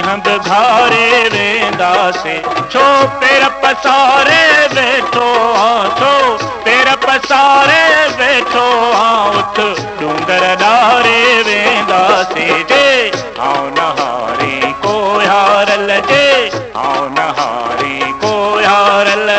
हम घारे वेंदासे छो पेर पसारे वेठो छो पेर पसारे वेठो उठ डूंगर डारे वेंदासे जे आऊं नहारी को हारल जे आऊं नहारी को हारल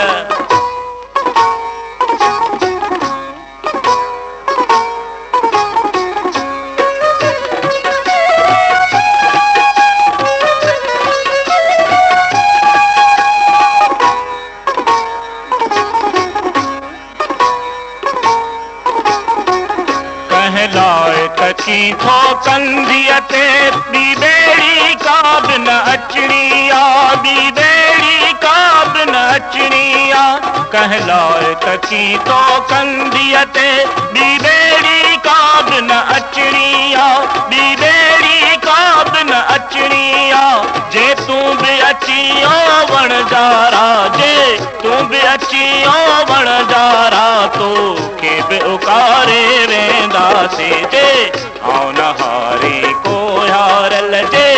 की थो कंधिया ते ॿी ॿेड़ी का बि न अचणी आ ॿी ॿेड़ी का बि न अचणी आ कहलाए त की थो कंधिया ते ॿी ॿेड़ी का बि न अचणी आ ॿी ॿेड़ी का बि न अचणी आ जे तूं बि अची वणजारा जे तूं बि अची वणजारा तोखे बि उकारे वेंदासीं जे आऊं नहारी को हारल जे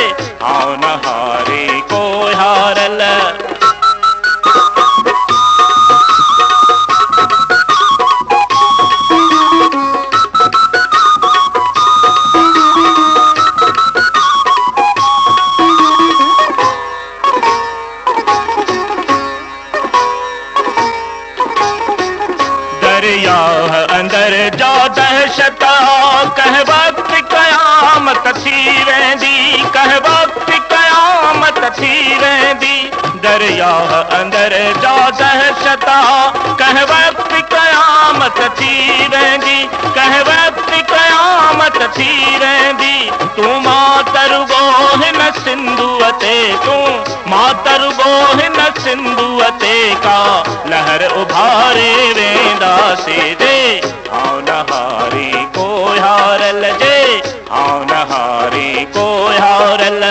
आऊं नहारी को हारल दरिया अंदर जा दहशत कह वक्त कयामत थी वेंदी कह वक्त कयामत थी वेंदी दरिया अंदर जा दहशत कह वक्त कयामत थी वेंदी कह वक्त कयामत थी वेंदी तूं मातरुगो हिन सिंधुअ ते तूं मातरुगो हिन सिंधुअ ते का लहर उभारे वेंदासीं जे आऊं नहारी को हारल जे आऊं नहारी को हारल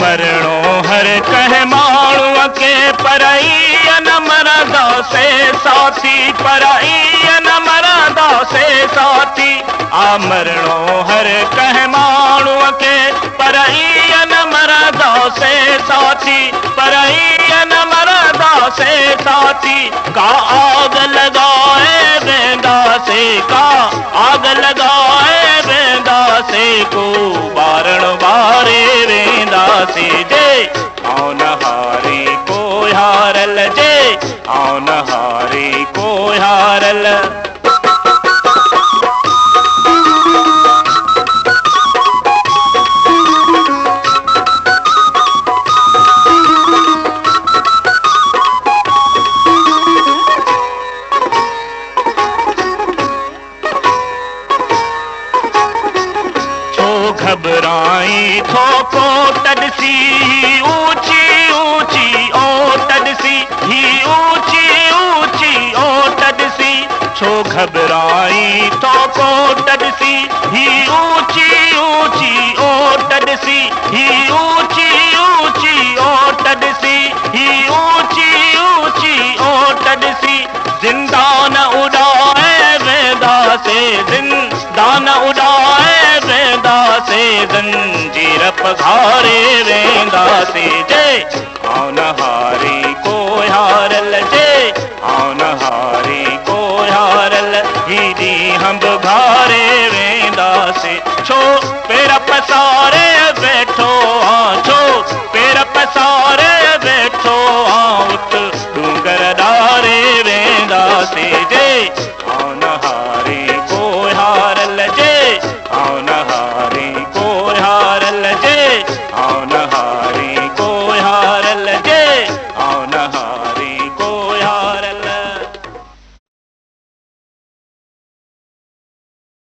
मरणो हर कह माण्हूअ के परई न मरंदा से साथी परई न मरंदा से साथी आ मरणो हर कह माण्हूअ के परई न मरंदा से साथी परई न मरंदा से साथी का आग लगाए वेंदा से का आग लगाए वेंदा से को बारण बारे वेंदासी जे आऊं नहारी को हारल जे आऊं नहारी को हारल घबराई थो को तडसी ऊंची ऊंची ओ तडसी ही ऊंची ऊंची ओ तडसी छो घबराई थो को तडसी ही ऊंची ऊंची ओ तडसी ही ऊंची ऊंची ओ तडसी ही ऊंची ऊंची ओ तडसी जिंदा न उड़ाए वेंदासे जिंदा न उड़ाए वेंदासे जंजीर पघारे वेंदासे जे आऊं नहारी को हारल जे आऊं नहारी को हारल हीदी हम घारे वेंदासे छो पेर पसारे वेठो